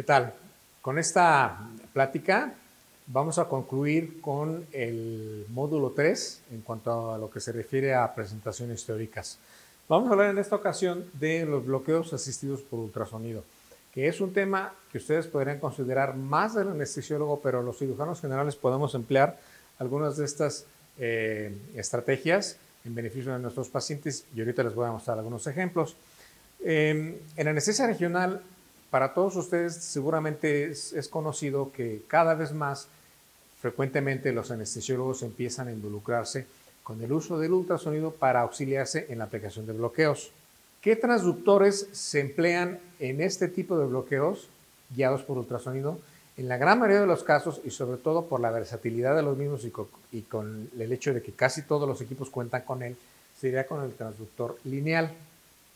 ¿Qué tal? Con esta plática vamos a concluir con el módulo 3 en cuanto a lo que se refiere a presentaciones teóricas. Vamos a hablar en esta ocasión de los bloqueos asistidos por ultrasonido, que es un tema que ustedes podrían considerar más del anestesiólogo, pero los cirujanos generales podemos emplear algunas de estas estrategias en beneficio de nuestros pacientes y ahorita les voy a mostrar algunos ejemplos. En anestesia regional, para todos ustedes seguramente es conocido que cada vez más frecuentemente los anestesiólogos empiezan a involucrarse con el uso del ultrasonido para auxiliarse en la aplicación de bloqueos. ¿Qué transductores se emplean en este tipo de bloqueos guiados por ultrasonido? En la gran mayoría de los casos, y sobre todo por la versatilidad de los mismos y con el hecho de que casi todos los equipos cuentan con él, sería con el transductor lineal,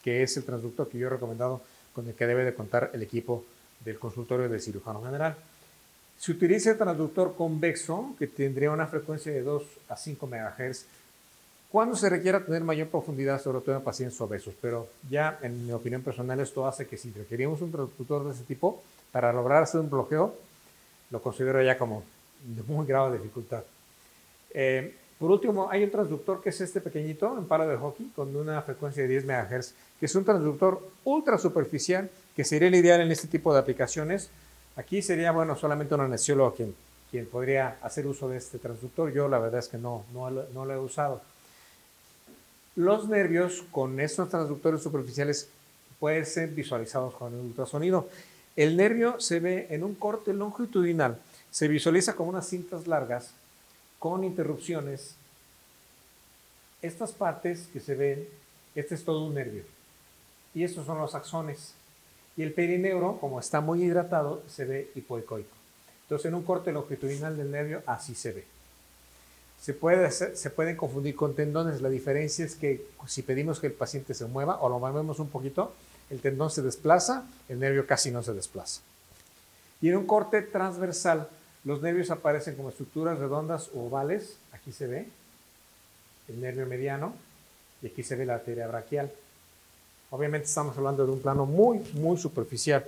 que es el transductor que yo he recomendado con el que debe de contar el equipo del consultorio del cirujano general. Se utiliza el transductor convexo, que tendría una frecuencia de 2 a 5 MHz, cuando se requiera tener mayor profundidad, sobre todo en pacientes obesos. Pero ya, en mi opinión personal, esto hace que si requerimos un transductor de ese tipo, para lograr hacer un bloqueo, lo considero ya como de muy grave dificultad. Por último, hay un transductor que es este pequeñito, en palo de hockey, con una frecuencia de 10 MHz, que es un transductor ultra superficial, que sería el ideal en este tipo de aplicaciones. Aquí sería, bueno, solamente un anestesiólogo quien podría hacer uso de este transductor. Yo la verdad es que no lo he usado. Los nervios con estos transductores superficiales pueden ser visualizados con el ultrasonido. El nervio se ve en un corte longitudinal, se visualiza como unas cintas largas con interrupciones. Estas partes que se ven, este es todo un nervio. Y estos son los axones. Y el perineuro, como está muy hidratado, se ve hipoecoico. Entonces, en un corte longitudinal del nervio, así se ve. Se pueden confundir con tendones. La diferencia es que si pedimos que el paciente se mueva o lo movemos un poquito, el tendón se desplaza, el nervio casi no se desplaza. Y en un corte transversal, los nervios aparecen como estructuras redondas o ovales. Aquí se ve el nervio mediano y aquí se ve la arteria braquial. Obviamente estamos hablando de un plano muy superficial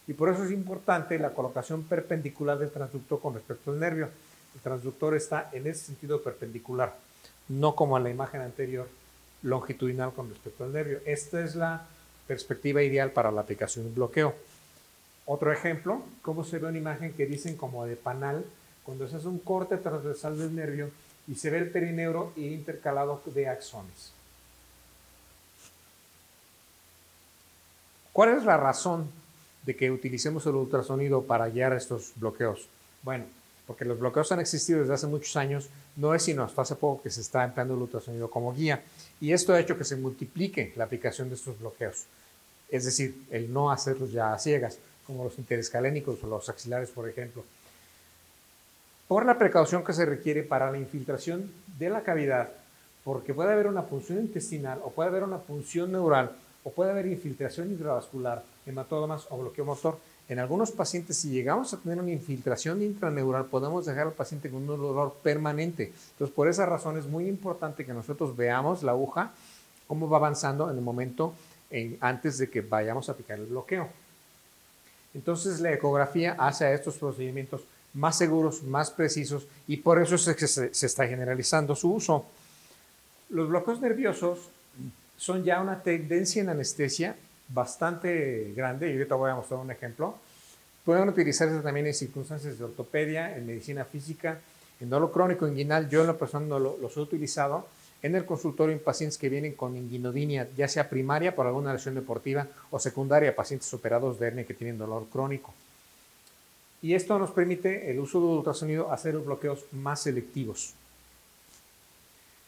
y por eso es importante la colocación perpendicular del transductor con respecto al nervio. El transductor está en ese sentido perpendicular, no como en la imagen anterior, longitudinal con respecto al nervio. Esta es la perspectiva ideal para la aplicación de bloqueo. Otro ejemplo, cómo se ve una imagen que dicen como de panal, cuando se hace un corte transversal del nervio y se ve el perineuro intercalado de axones. ¿Cuál es la razón de que utilicemos el ultrasonido para guiar estos bloqueos? Bueno, porque los bloqueos han existido desde hace muchos años, no es sino hasta hace poco que se está empleando el ultrasonido como guía, y esto ha hecho que se multiplique la aplicación de estos bloqueos, es decir, el no hacerlos ya a ciegas, como los interescalénicos o los axilares, por ejemplo. Por la precaución que se requiere para la infiltración de la cavidad, porque puede haber una punción intestinal o puede haber una punción neural o puede haber infiltración intravascular, hematomas o bloqueo motor. En algunos pacientes, si llegamos a tener una infiltración intraneural, podemos dejar al paciente con un dolor permanente. Entonces, por esa razón es muy importante que nosotros veamos la aguja, cómo va avanzando en el momento antes de que vayamos a aplicar el bloqueo. Entonces, la ecografía hace a estos procedimientos más seguros, más precisos, y por eso es que se está generalizando su uso. Los bloqueos nerviosos son ya una tendencia en anestesia bastante grande, y ahorita voy a mostrar un ejemplo. Pueden utilizarse también en circunstancias de ortopedia, en medicina física, en dolor crónico inguinal. Yo en lo personal los he utilizado en el consultorio en pacientes que vienen con inguinodinia, ya sea primaria por alguna lesión deportiva o secundaria, pacientes operados de hernia que tienen dolor crónico. Y esto nos permite el uso del ultrasonido hacer los bloqueos más selectivos.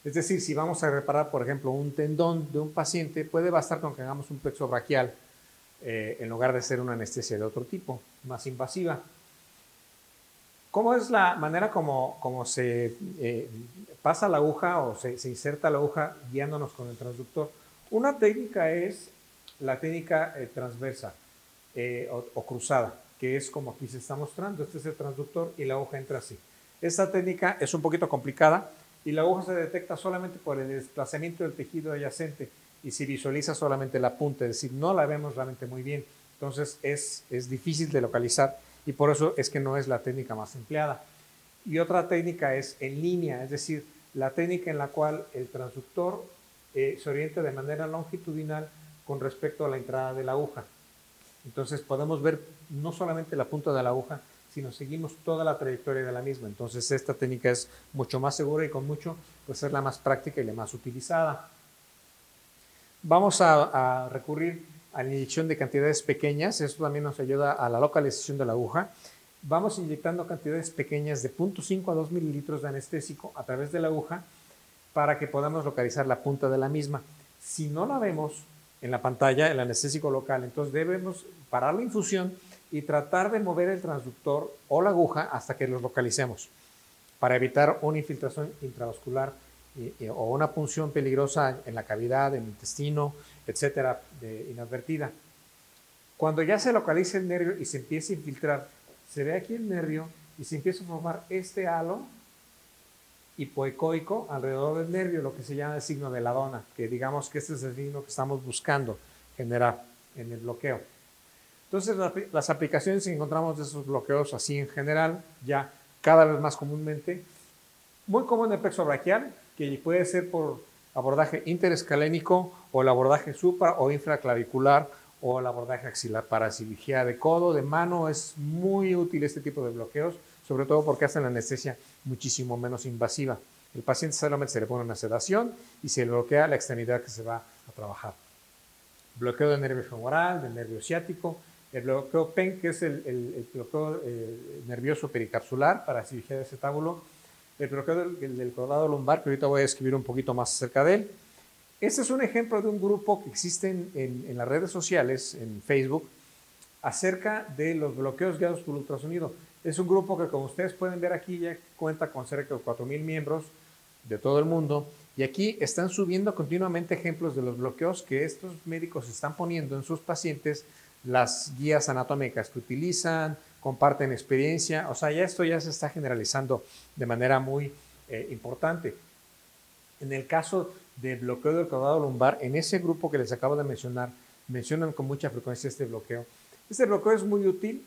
Es decir, si vamos a reparar, por ejemplo, un tendón de un paciente, puede bastar con que hagamos un plexo braquial en lugar de hacer una anestesia de otro tipo, más invasiva. ¿Cómo es la manera como se pasa la aguja o se inserta la aguja guiándonos con el transductor? Una técnica es la técnica transversa o cruzada, que es como aquí se está mostrando. Este es el transductor y la aguja entra así. Esta técnica es un poquito complicada y la aguja se detecta solamente por el desplazamiento del tejido adyacente y se visualiza solamente la punta, es decir, no la vemos realmente muy bien. Entonces es difícil de localizar y por eso es que no es la técnica más empleada. Y otra técnica es en línea, es decir, la técnica en la cual el transductor se orienta de manera longitudinal con respecto a la entrada de la aguja. Entonces podemos ver no solamente la punta de la aguja, sino seguimos toda la trayectoria de la misma. Entonces esta técnica es mucho más segura y con mucho, pues es la más práctica y la más utilizada. Vamos a recurrir a la inyección de cantidades pequeñas. Esto también nos ayuda a la localización de la aguja. Vamos inyectando cantidades pequeñas de 0.5 a 2 mililitros de anestésico a través de la aguja para que podamos localizar la punta de la misma. Si no la vemos en la pantalla, el anestésico local, entonces debemos parar la infusión y tratar de mover el transductor o la aguja hasta que los localicemos para evitar una infiltración intravascular o una punción peligrosa en la cavidad, en el intestino, etcétera, inadvertida. Cuando ya se localiza el nervio y se empieza a infiltrar, se ve aquí el nervio y se empieza a formar este halo hipoecoico alrededor del nervio, lo que se llama el signo de la dona, que digamos que este es el signo que estamos buscando generar en el bloqueo. Entonces, las aplicaciones que encontramos de esos bloqueos así en general, ya cada vez más comúnmente, muy común el plexo braquial, que puede ser por abordaje interescalénico o el abordaje supra o infraclavicular o el abordaje axilar. Para cirugía de codo, de mano, es muy útil este tipo de bloqueos, sobre todo porque hacen la anestesia muchísimo menos invasiva. El paciente solamente se le pone una sedación y se bloquea la extremidad que se va a trabajar. Bloqueo del nervio femoral, del nervio ciático, el bloqueo PEN, que es el bloqueo nervioso pericapsular para cirugía de acetábulo, el bloqueo del cordado lumbar, que ahorita voy a escribir un poquito más acerca de él. Este es un ejemplo de un grupo que existe en las redes sociales, en Facebook, acerca de los bloqueos guiados por ultrasonido. Es un grupo que, como ustedes pueden ver aquí, ya cuenta con cerca de 4,000 miembros de todo el mundo. Y aquí están subiendo continuamente ejemplos de los bloqueos que estos médicos están poniendo en sus pacientes, las guías anatómicas que utilizan, comparten experiencia. O sea, esto ya se está generalizando de manera muy importante. En el caso del bloqueo del caudado lumbar, en ese grupo que les acabo de mencionar, mencionan con mucha frecuencia este bloqueo. Este bloqueo es muy útil.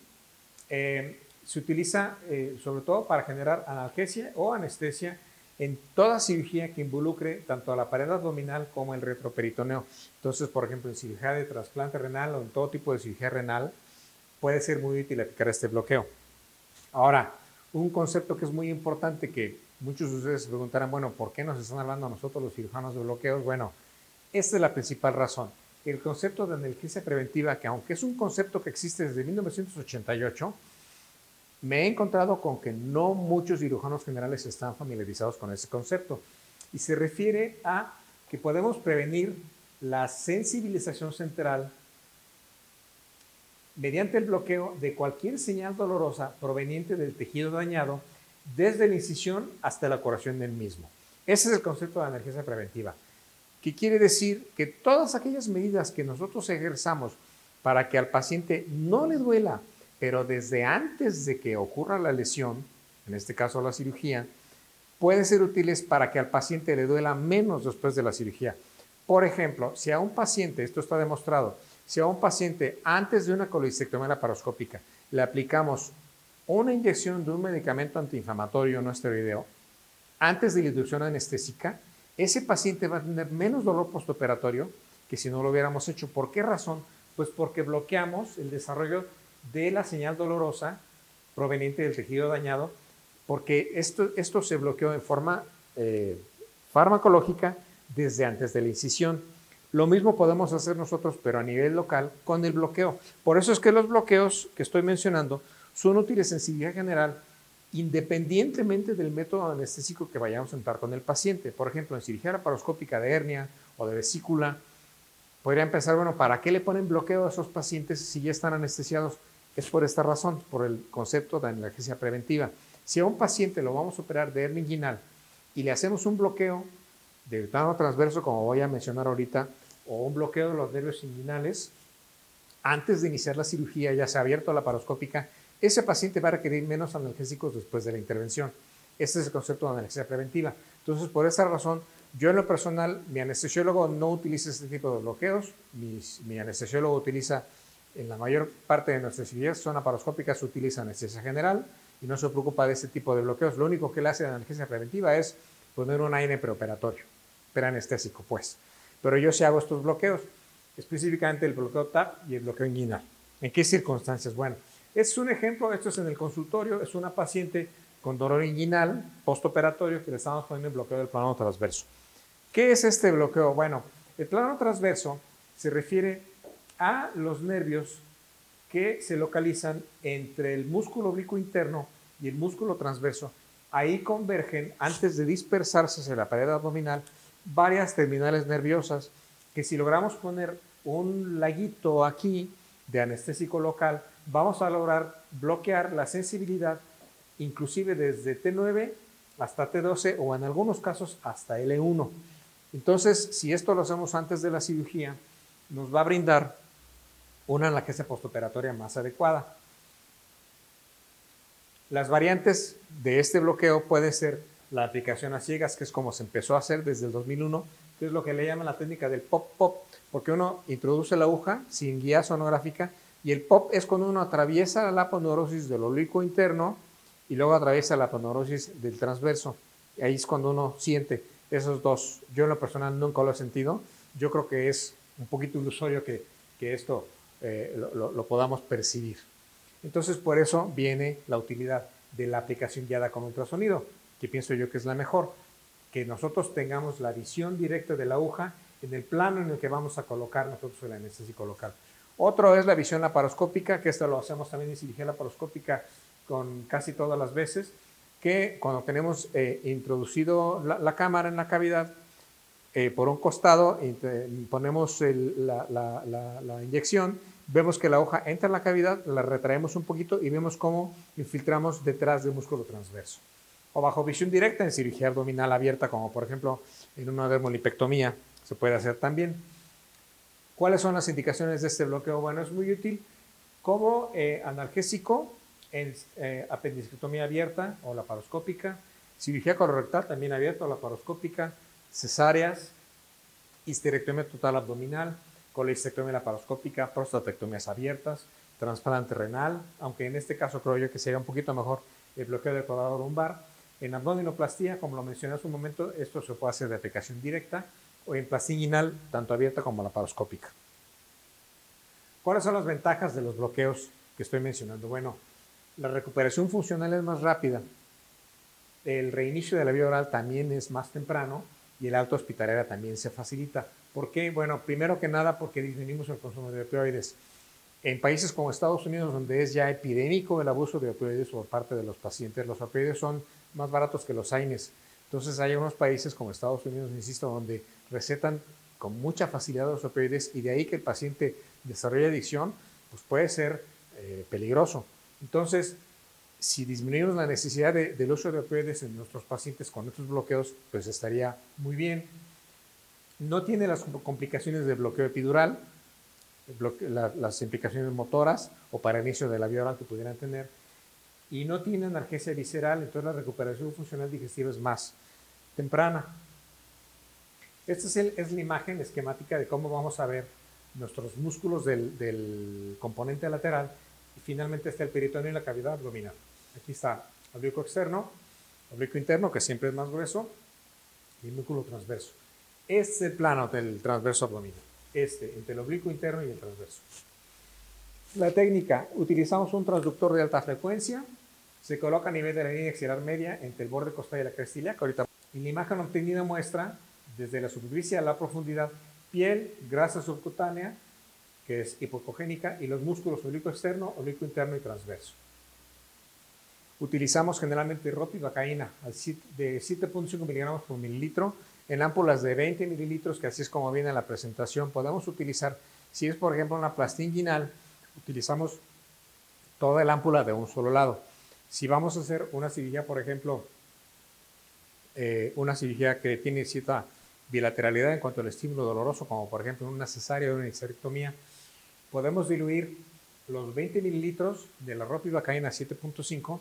Se utiliza sobre todo para generar analgesia o anestesia en toda cirugía que involucre tanto a la pared abdominal como el retroperitoneo. Entonces, por ejemplo, en cirugía de trasplante renal o en todo tipo de cirugía renal, puede ser muy útil aplicar este bloqueo. Ahora, un concepto que es muy importante que muchos de ustedes se preguntarán, bueno, ¿por qué nos están hablando a nosotros los cirujanos de bloqueos? Bueno, esta es la principal razón. El concepto de analgesia preventiva, que aunque es un concepto que existe desde 1988, me he encontrado con que no muchos cirujanos generales están familiarizados con ese concepto. Y se refiere a que podemos prevenir la sensibilización central mediante el bloqueo de cualquier señal dolorosa proveniente del tejido dañado, desde la incisión hasta la curación del mismo. Ese es el concepto de analgesia preventiva, que quiere decir que todas aquellas medidas que nosotros ejerzamos para que al paciente no le duela, pero desde antes de que ocurra la lesión, en este caso la cirugía, pueden ser útiles para que al paciente le duela menos después de la cirugía. Por ejemplo, si a un paciente, esto está demostrado, si a un paciente antes de una colecistectomía laparoscópica le aplicamos una inyección de un medicamento antiinflamatorio no esteroideo, antes de la inducción anestésica, ese paciente va a tener menos dolor postoperatorio que si no lo hubiéramos hecho. ¿Por qué razón? Pues porque bloqueamos el desarrollo de la señal dolorosa proveniente del tejido dañado, porque esto se bloqueó en forma farmacológica desde antes de la incisión. Lo mismo podemos hacer nosotros, pero a nivel local, con el bloqueo. Por eso es que los bloqueos que estoy mencionando son útiles en cirugía general, independientemente del método anestésico que vayamos a entrar con el paciente. Por ejemplo, en cirugía laparoscópica de hernia o de vesícula, podrían pensar, bueno, ¿para qué le ponen bloqueo a esos pacientes si ya están anestesiados? Es por esta razón, por el concepto de analgesia preventiva. Si a un paciente lo vamos a operar de hernia inguinal y le hacemos un bloqueo de plano transverso, como voy a mencionar ahorita, o un bloqueo de los nervios inguinales, antes de iniciar la cirugía, ya sea abierta o laparoscópica, ese paciente va a requerir menos analgésicos después de la intervención. Este es el concepto de analgesia preventiva. Entonces, por esa razón, yo en lo personal, mi anestesiólogo no utiliza este tipo de bloqueos, mi anestesiólogo utiliza en la mayor parte de nuestras cirugías son laparoscópicas, se utiliza anestesia general y no se preocupa de este tipo de bloqueos. Lo único que le hace la analgesia preventiva es poner un AINE preoperatorio, preanestésico pues. Pero yo sí hago estos bloqueos, específicamente el bloqueo TAP y el bloqueo inguinal. ¿En qué circunstancias? Bueno, es un ejemplo, esto es en el consultorio, es una paciente con dolor inguinal postoperatorio que le estamos poniendo el bloqueo del plano transverso. ¿Qué es este bloqueo? Bueno, el plano transverso se refiere a los nervios que se localizan entre el músculo oblicuo interno y el músculo transverso. Ahí convergen, antes de dispersarse hacia la pared abdominal, varias terminales nerviosas que si logramos poner un laguito aquí de anestésico local, vamos a lograr bloquear la sensibilidad, inclusive desde T9 hasta T12 o en algunos casos hasta L1. Entonces, si esto lo hacemos antes de la cirugía, nos va a brindar una analgesia postoperatoria más adecuada. Las variantes de este bloqueo puede ser la aplicación a ciegas, que es como se empezó a hacer desde el 2001, que es lo que le llaman la técnica del pop-pop, porque uno introduce la aguja sin guía sonográfica y el pop es cuando uno atraviesa la aponeurosis del oblicuo interno y luego atraviesa la aponeurosis del transverso. Y ahí es cuando uno siente esos dos. Yo en lo personal nunca lo he sentido. Yo creo que es un poquito ilusorio que esto lo podamos percibir. Entonces, por eso viene la utilidad de la aplicación guiada con ultrasonido, que pienso yo que es la mejor, que nosotros tengamos la visión directa de la aguja en el plano en el que vamos a colocar nosotros el anestésico local. Otro es la visión laparoscópica, que esto lo hacemos también en cirugía laparoscópica con casi todas las veces, que cuando tenemos introducido la cámara en la cavidad, por un costado ponemos la inyección, vemos que la hoja entra en la cavidad, la retraemos un poquito y vemos cómo infiltramos detrás del músculo transverso. O bajo visión directa en cirugía abdominal abierta, como por ejemplo en una dermolipectomía, se puede hacer también. ¿Cuáles son las indicaciones de este bloqueo? Bueno, es muy útil como analgésico en apendicectomía abierta o laparoscópica, cirugía colorectal también abierta o laparoscópica, cesáreas, histerectomía total abdominal, colecistectomía laparoscópica, prostatectomías abiertas, trasplante renal, aunque en este caso creo yo que sería un poquito mejor el bloqueo del cuadrado lumbar. En abdominoplastia, como lo mencioné hace un momento, esto se puede hacer de aplicación directa o en plastia inguinal, tanto abierta como laparoscópica. ¿Cuáles son las ventajas de los bloqueos que estoy mencionando? Bueno, la recuperación funcional es más rápida, el reinicio de la vía oral también es más temprano y el alta hospitalaria también se facilita. ¿Por qué? Bueno, primero que nada porque disminuimos el consumo de opioides. En países como Estados Unidos, donde es ya epidémico el abuso de opioides por parte de los pacientes, los opioides son más baratos que los AINES. Entonces hay unos países como Estados Unidos, insisto, donde recetan con mucha facilidad los opioides y de ahí que el paciente desarrolle adicción, pues puede ser peligroso. Entonces, si disminuimos la necesidad del uso de opioides en nuestros pacientes con estos bloqueos, pues estaría muy bien. No tiene las complicaciones de bloqueo epidural, las implicaciones motoras o para inicio de la vía oral que pudieran tener, y no tiene analgesia visceral, entonces la recuperación funcional digestiva es más temprana. Esta es la imagen esquemática de cómo vamos a ver nuestros músculos del componente lateral y finalmente está el peritoneo y la cavidad abdominal. Aquí está oblicuo externo, oblicuo interno, que siempre es más grueso, y el músculo transverso. Este es el plano del transverso abdominal, entre el oblicuo interno y el transverso. La técnica, utilizamos un transductor de alta frecuencia, se coloca a nivel de la línea axilar media entre el borde costal y la cresta ilíaca. Ahorita, en la imagen obtenida muestra desde la superficie a la profundidad piel, grasa subcutánea, que es hipocogénica, y los músculos oblicuo externo, oblicuo interno y transverso. Utilizamos generalmente ropivacaína de 7.5 miligramos por mililitro en ámpulas de 20 mililitros, que así es como viene en la presentación. Podemos utilizar, si es por ejemplo una plastia inguinal, utilizamos toda el ámpula de un solo lado. Si vamos a hacer una cirugía, por ejemplo, una cirugía que tiene cierta bilateralidad en cuanto al estímulo doloroso, como por ejemplo una cesárea o una histerectomía, podemos diluir los 20 mililitros de la ropivacaína 7.5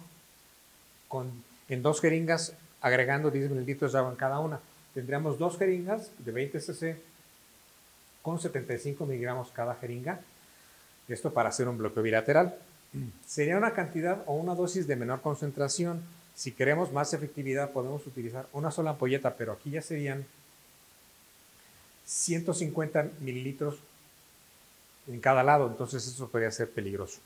en 2 jeringas, agregando 10 mililitros de agua en cada una. Tendríamos 2 jeringas de 20 cc con 75 miligramos cada jeringa. Esto para hacer un bloqueo bilateral. Sería una cantidad o una dosis de menor concentración. Si queremos más efectividad, podemos utilizar una sola ampolleta, pero aquí ya serían 150 mililitros en cada lado, entonces eso podría ser peligroso.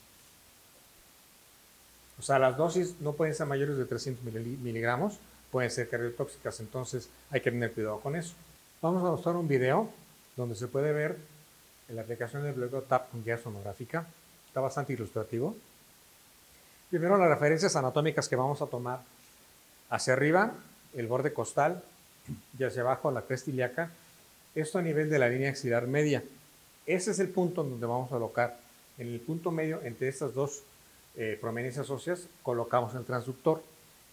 O sea, las dosis no pueden ser mayores de 300 miligramos, pueden ser cardiotóxicas, entonces hay que tener cuidado con eso. Vamos a mostrar un video donde se puede ver la aplicación del bloqueo TAP con guía sonográfica. Está bastante ilustrativo. Primero, las referencias anatómicas que vamos a tomar. Hacia arriba, el borde costal, y hacia abajo, la cresta ilíaca. Esto a nivel de la línea axilar media. Ese es el punto donde vamos a colocar. En el punto medio, entre estas dos prominencias óseas, colocamos el transductor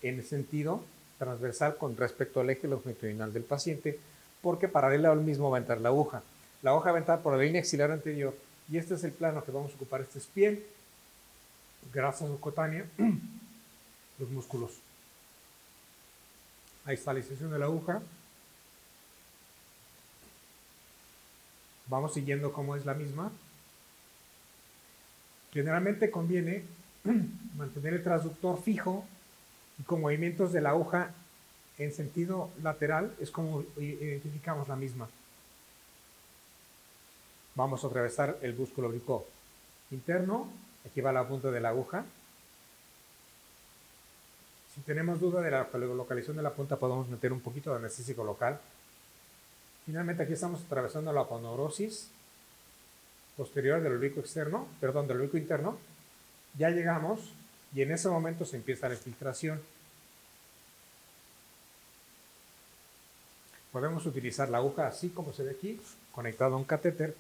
en el sentido transversal con respecto al eje longitudinal del paciente, porque paralelo al mismo va a entrar la aguja. La aguja va a entrar por la línea axilar anterior y este es el plano que vamos a ocupar. Este es piel, grasa subcutánea, los músculos. Ahí está la inserción de la aguja. Vamos siguiendo cómo es la misma. Generalmente conviene mantener el transductor fijo y con movimientos de la aguja en sentido lateral es como identificamos la misma. Vamos a atravesar el músculo oblicuo interno. Aquí va la punta de la aguja. Si tenemos duda de la localización de la punta, podemos meter un poquito de anestésico local. Finalmente aquí estamos atravesando la aponeurosis posterior del oblicuo externo, perdón, del oblicuo interno. Ya llegamos y en ese momento se empieza la infiltración. Podemos utilizar la aguja así como se ve aquí, conectado a un catéter,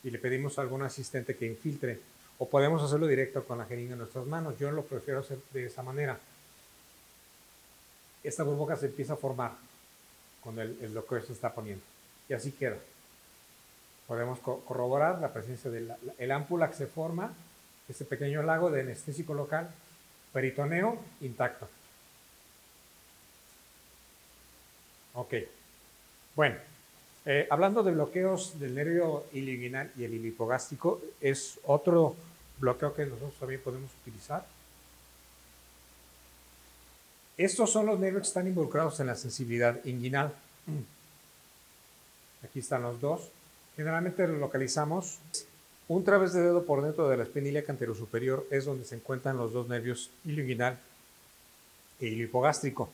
y le pedimos a algún asistente que infiltre. O podemos hacerlo directo con la jeringa en nuestras manos. Yo lo prefiero hacer de esa manera. Esta burbuja se empieza a formar cuando el bloqueo se está poniendo. Y así queda. Podemos corroborar la presencia del ámpula que se forma, este pequeño lago de anestésico local, peritoneo intacto. Ok. Bueno, hablando de bloqueos del nervio ilioinguinal y el ilio hipogástrico, es otro bloqueo que nosotros también podemos utilizar. Estos son los nervios que están involucrados en la sensibilidad inguinal. Aquí están los dos. Generalmente los localizamos un través de dedo por dentro de la espina ilíaca anterosuperior, es donde se encuentran los dos nervios ilioinguinal e ilio hipogástrico.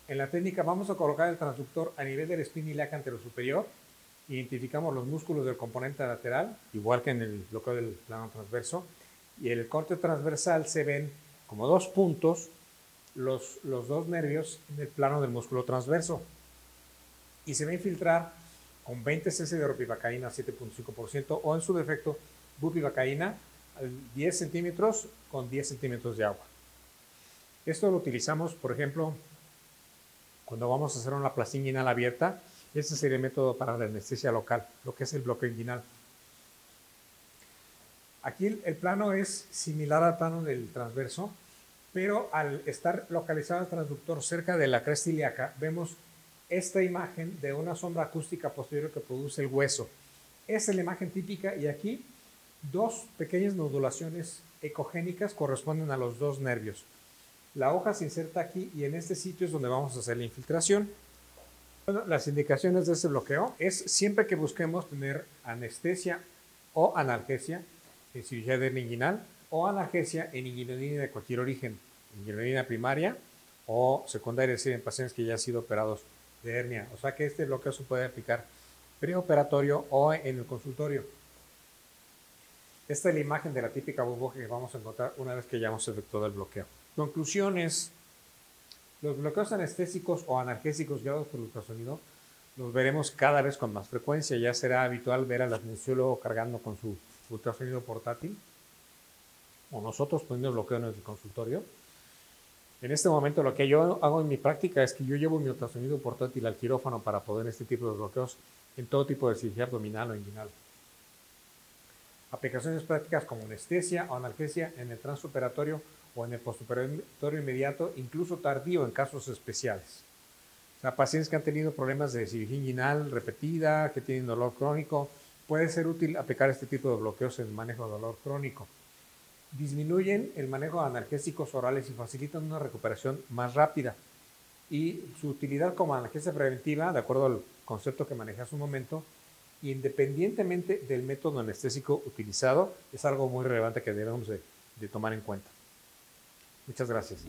En la técnica vamos a colocar el transductor a nivel de la espina ilíaca anterosuperior. Identificamos los músculos del componente lateral, igual que en el bloqueo del plano transverso. Y en el corte transversal se ven como dos puntos los dos nervios en el plano del músculo transverso. Y se va a infiltrar con 20 cc de ropivacaína 7.5% o en su defecto bupivacaína 10 centímetros con 10 centímetros de agua. Esto lo utilizamos, por ejemplo, cuando vamos a hacer una plastia inguinal abierta. Este sería el método para la anestesia local, lo que es el bloqueo inguinal. Aquí el plano es similar al plano del transverso, pero al estar localizado el transductor cerca de la cresta ilíaca, vemos esta imagen de una sombra acústica posterior que produce el hueso. Esa es la imagen típica y aquí dos pequeñas nodulaciones ecogénicas corresponden a los dos nervios. La hoja se inserta aquí y en este sitio es donde vamos a hacer la infiltración. Bueno, las indicaciones de este bloqueo es siempre que busquemos tener anestesia o analgesia en cirugía de hernia inguinal o analgesia en inguinalina de cualquier origen, inguinalina primaria o secundaria, es decir, en pacientes que ya han sido operados de hernia. O sea que este bloqueo se puede aplicar preoperatorio o en el consultorio. Esta es la imagen de la típica burbuja que vamos a encontrar una vez que ya hemos efectuado el bloqueo. Conclusiones. Los bloqueos anestésicos o analgésicos guiados por ultrasonido los veremos cada vez con más frecuencia. Ya será habitual ver al anestesiólogo cargando con su ultrasonido portátil o nosotros poniendo el bloqueo en el consultorio. En este momento lo que yo hago en mi práctica es que yo llevo mi ultrasonido portátil al quirófano para poder este tipo de bloqueos en todo tipo de cirugía abdominal o inguinal. Aplicaciones prácticas como anestesia o analgesia en el transoperatorio o en el postoperatorio inmediato, incluso tardío en casos especiales. O sea, pacientes que han tenido problemas de cirugía inguinal repetida, que tienen dolor crónico, puede ser útil aplicar este tipo de bloqueos en manejo de dolor crónico. Disminuyen el manejo de analgésicos orales y facilitan una recuperación más rápida. Y su utilidad como analgesia preventiva, de acuerdo al concepto que manejé hace un momento, independientemente del método anestésico utilizado, es algo muy relevante que debemos de tomar en cuenta. Muchas gracias.